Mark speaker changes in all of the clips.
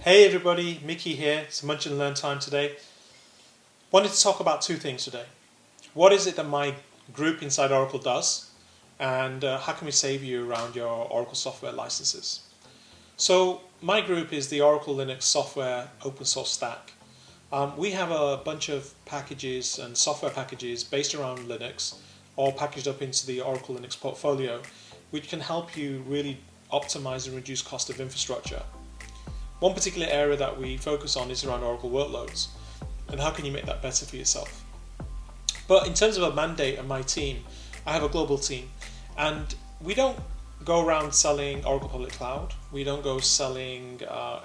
Speaker 1: Hey everybody, Mickey here. It's Munch and Learn time today. Wanted to talk about two things today. What is it that my group inside Oracle does, and how can we save you around your Oracle software licenses? So my group is the Oracle Linux software open source stack. We have a bunch of packages and software packages based around Linux, all packaged up into the Oracle Linux portfolio, which can help you really optimize and reduce cost of infrastructure. One particular area that we focus on is around Oracle workloads, and how can you make that better for yourself. But in terms of a mandate and my team, I have a global team, and we don't go around selling Oracle Public Cloud. We don't go selling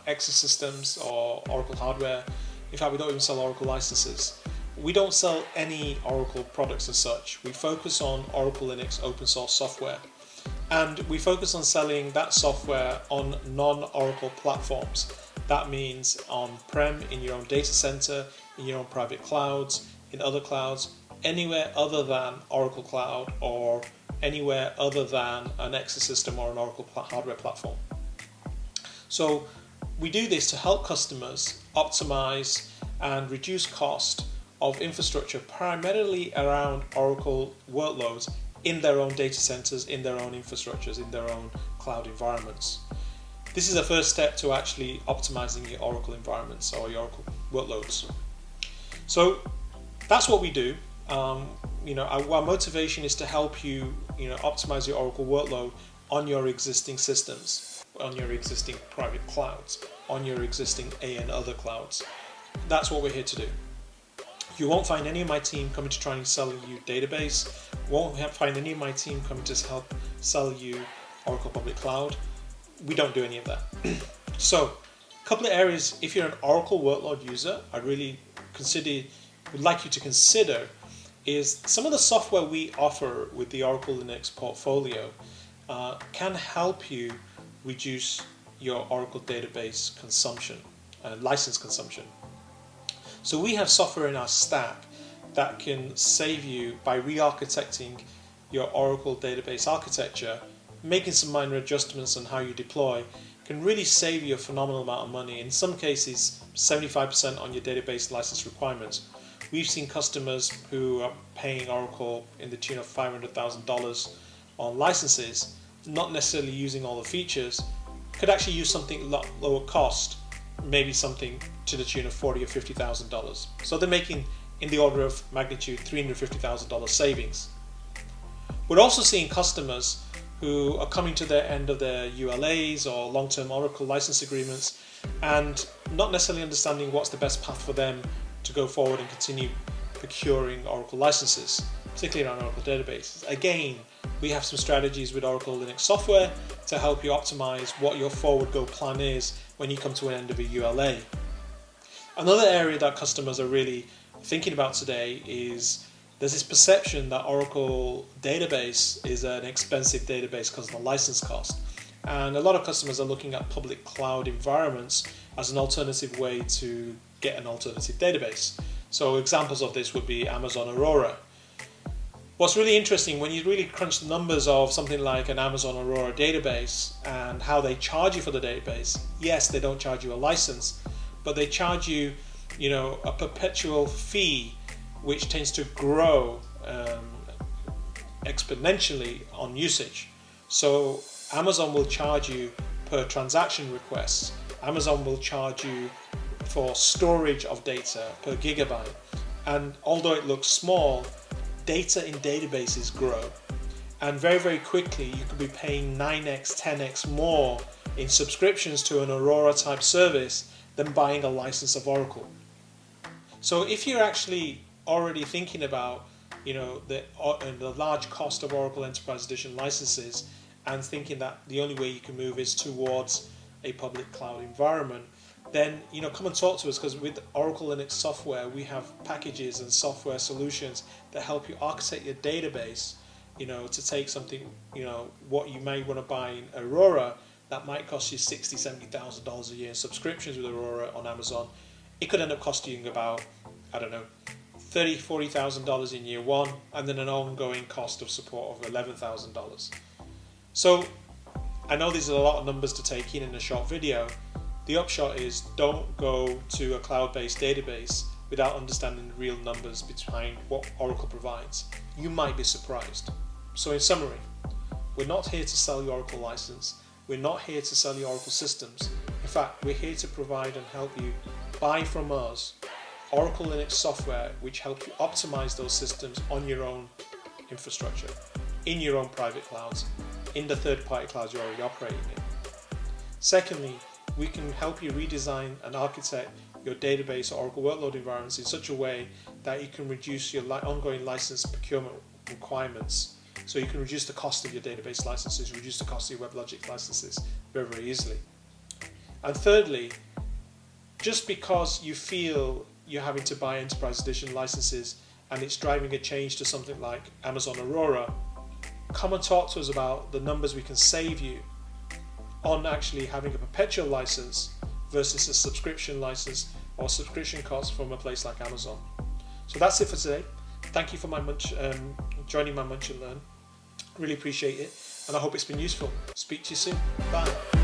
Speaker 1: exosystems or Oracle hardware. In fact, we don't even sell Oracle licenses. We don't sell any Oracle products as such. We focus on Oracle Linux open source software. And we focus on selling that software on non-Oracle platforms. That means on-prem, in your own data center, in your own private clouds, in other clouds, anywhere other than Oracle Cloud or anywhere other than an ecosystem or an Oracle hardware platform. So we do this to help customers optimize and reduce cost of infrastructure primarily around Oracle workloads in their own data centers, in their own infrastructures, in their own cloud environments. This is a first step to actually optimizing your Oracle environments or your Oracle workloads. So that's what we do. Our motivation is to help you, optimize your Oracle workload on your existing systems, on your existing private clouds, on your existing and other clouds. That's what we're here to do. You won't find any of my team coming to try and sell you database. Won't find any of my team coming to help sell you Oracle Public Cloud. We don't do any of that. So, a couple of areas, if you're an Oracle workload user, I really would like you to consider is some of the software we offer with the Oracle Linux portfolio can help you reduce your Oracle database consumption and license consumption. So we have software in our stack that can save you by re-architecting your Oracle database architecture, making some minor adjustments on how you deploy, can really save you a phenomenal amount of money. In some cases, 75% on your database license requirements. We've seen customers who are paying Oracle in the tune of $500,000 on licenses, not necessarily using all the features, could actually use something a lot lower cost, maybe something to the tune of $40,000 or $50,000. So they're making in the order of magnitude $350,000 savings. We're also seeing customers who are coming to their end of their ULAs or long-term Oracle license agreements and not necessarily understanding what's the best path for them to go forward and continue procuring Oracle licenses, particularly around Oracle databases. Again, we have some strategies with Oracle Linux software to help you optimize what your forward go plan is when you come to an end of a ULA. Another area that customers are really thinking about today is there's this perception that Oracle database is an expensive database because of the license cost. And a lot of customers are looking at public cloud environments as an alternative way to get an alternative database. So examples of this would be Amazon Aurora. What's really interesting, when you really crunch the numbers of something like an Amazon Aurora database and how they charge you for the database, yes, they don't charge you a license, but they charge you, a perpetual fee which tends to grow exponentially on usage. So Amazon will charge you per transaction request. Amazon will charge you for storage of data per gigabyte. And although it looks small, data in databases grow. And very, very quickly, you could be paying 9x, 10x more in subscriptions to an Aurora type service than buying a license of Oracle. So if you're actually already thinking about, the large cost of Oracle Enterprise Edition licenses and thinking that the only way you can move is towards a public cloud environment, then come and talk to us, because with Oracle Linux software we have packages and software solutions that help you architect your database, to take something, what you may want to buy in Aurora that might cost you $60,000, $70,000 a year in subscriptions with Aurora on Amazon. It could end up costing you about, $30,000, $40,000 in year one, and then an ongoing cost of support of $11,000. So I know these are a lot of numbers to take in a short video, The upshot is, don't go to a cloud-based database without understanding the real numbers behind what Oracle provides. You might be surprised. So in summary, we're not here to sell you Oracle license. We're not here to sell you Oracle systems. In fact, we're here to provide and help you buy from us Oracle Linux software which helps you optimize those systems on your own infrastructure, in your own private clouds, in the third-party clouds you're already operating in. Secondly, we can help you redesign and architect your database or Oracle workload environments in such a way that you can reduce your ongoing license procurement requirements. So you can reduce the cost of your database licenses, reduce the cost of your WebLogic licenses very, very easily. And thirdly, just because you feel you're having to buy Enterprise Edition licenses and it's driving a change to something like Amazon Aurora, come and talk to us about the numbers we can save you on actually having a perpetual license versus a subscription license or subscription cost from a place like Amazon. So that's it for today. Thank you for joining my Munch and Learn. Really appreciate it, and I hope it's been useful. Speak to you soon. Bye.